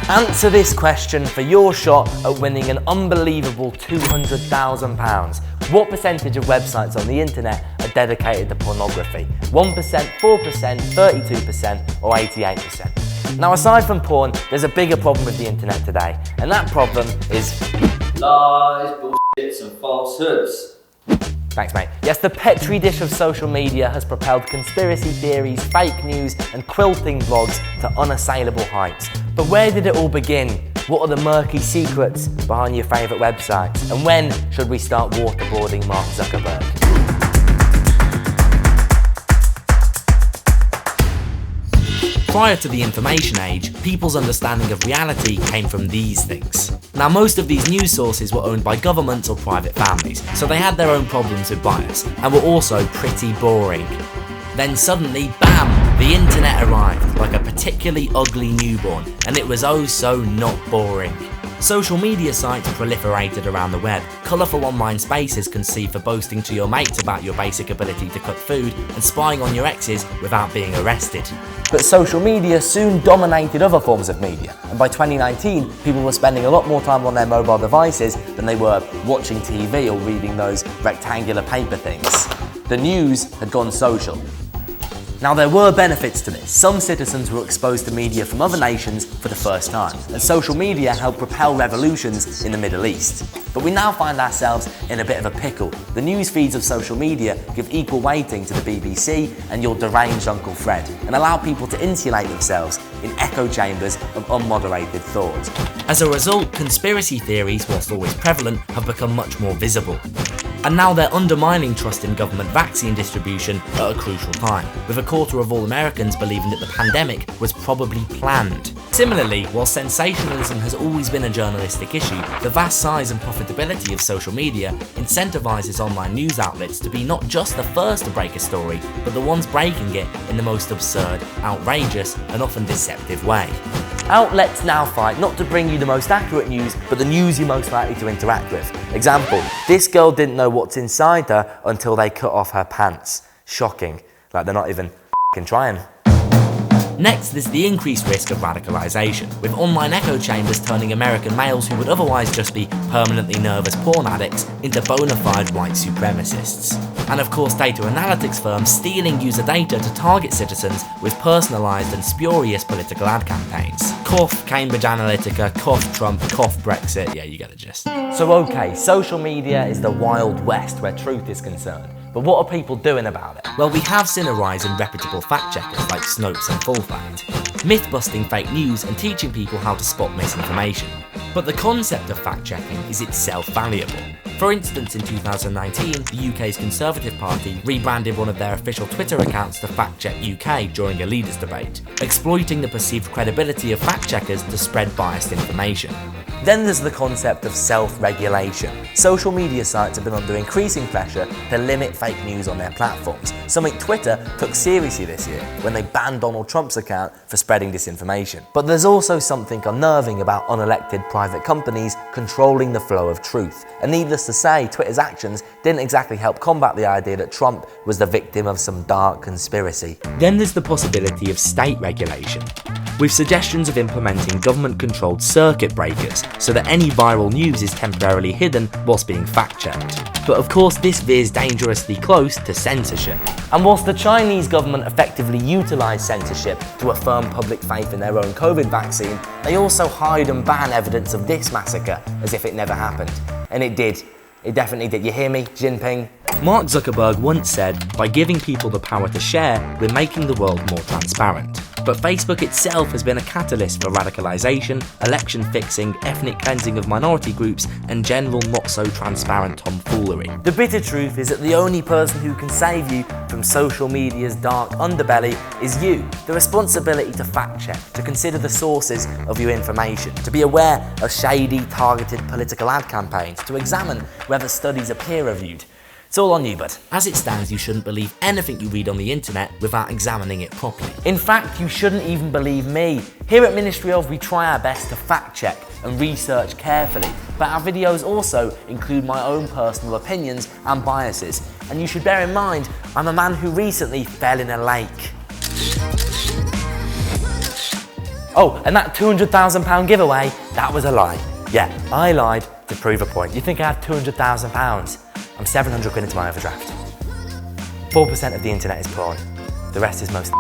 Answer this question for your shot at winning an unbelievable £200,000. What percentage of websites on the internet are dedicated to pornography? 1%, 4%, 32% or 88%? Now aside from porn, there's a bigger problem with the internet today, and that problem is lies, bullshits and falsehoods. Thanks, mate. Yes, the petri dish of social media has propelled conspiracy theories, fake news and quilting blogs to unassailable heights. But where did it all begin? What are the murky secrets behind your favourite websites? And when should we start waterboarding Mark Zuckerberg? Prior to the information age, people's understanding of reality came from these things. Now, most of these news sources were owned by governments or private families, so they had their own problems with bias, and were also pretty boring. Then suddenly, bam, the internet arrived, like a particularly ugly newborn, and it was oh so not boring. Social media sites proliferated around the web, colourful online spaces conceived for boasting to your mates about your basic ability to cook food and spying on your exes without being arrested. But social media soon dominated other forms of media, and by 2019 people were spending a lot more time on their mobile devices than they were watching TV or reading those rectangular paper things. The news had gone social. Now there were benefits to this. Some citizens were exposed to media from other nations for the first time, and social media helped propel revolutions in the Middle East. But we now find ourselves in a bit of a pickle. The news feeds of social media give equal weighting to the BBC and your deranged Uncle Fred, and allow people to insulate themselves in echo chambers of unmoderated thought. As a result, conspiracy theories, whilst always prevalent, have become much more visible. And now they're undermining trust in government vaccine distribution at a crucial time, with a quarter of all Americans believing that the pandemic was probably planned. Similarly, while sensationalism has always been a journalistic issue, the vast size and profitability of social media incentivizes online news outlets to be not just the first to break a story, but the ones breaking it in the most absurd, outrageous, and often deceptive way. Outlets now fight not to bring you the most accurate news, but the news you're most likely to interact with. Example, this girl didn't know what's inside her until they cut off her pants. Shocking. Like they're not even f***ing trying. Next, there's the increased risk of radicalisation, with online echo chambers turning American males who would otherwise just be permanently nervous porn addicts into bona fide white supremacists. And of course, data analytics firms stealing user data to target citizens with personalised and spurious political ad campaigns. Cough Cambridge Analytica, cough Trump, cough Brexit, yeah, you get the gist. So okay, social media is the Wild West where truth is concerned. But what are people doing about it? Well, we have seen a rise in reputable fact-checkers like Snopes and FullFact, myth-busting fake news and teaching people how to spot misinformation. But the concept of fact-checking is itself valuable. For instance, in 2019, the UK's Conservative Party rebranded one of their official Twitter accounts to Fact Check UK during a leaders' debate, exploiting the perceived credibility of fact-checkers to spread biased information. Then there's the concept of self-regulation. Social media sites have been under increasing pressure to limit fake news on their platforms, something Twitter took seriously this year when they banned Donald Trump's account for spreading disinformation. But there's also something unnerving about unelected private companies controlling the flow of truth. And needless to say, Twitter's actions didn't exactly help combat the idea that Trump was the victim of some dark conspiracy. Then there's the possibility of state regulation, with suggestions of implementing government-controlled circuit breakers so that any viral news is temporarily hidden whilst being fact-checked. But of course this veers dangerously close to censorship. And whilst the Chinese government effectively utilised censorship to affirm public faith in their own COVID vaccine, they also hide and ban evidence of this massacre as if it never happened. And it did. It definitely did. You hear me, Jinping? Mark Zuckerberg once said, by giving people the power to share, we're making the world more transparent. But Facebook itself has been a catalyst for radicalisation, election fixing, ethnic cleansing of minority groups, and general not-so-transparent tomfoolery. The bitter truth is that the only person who can save you from social media's dark underbelly is you. The responsibility to fact-check, to consider the sources of your information, to be aware of shady, targeted political ad campaigns, to examine whether studies are peer-reviewed. It's all on you, bud. As it stands, you shouldn't believe anything you read on the internet without examining it properly. In fact, you shouldn't even believe me. Here at Ministry of, we try our best to fact check and research carefully, but our videos also include my own personal opinions and biases. And you should bear in mind, I'm a man who recently fell in a lake. Oh, and that £200,000 giveaway, that was a lie. Yeah, I lied to prove a point. You think I had £200,000? I'm 700 quid into my overdraft. 4% of the internet is porn. The rest is most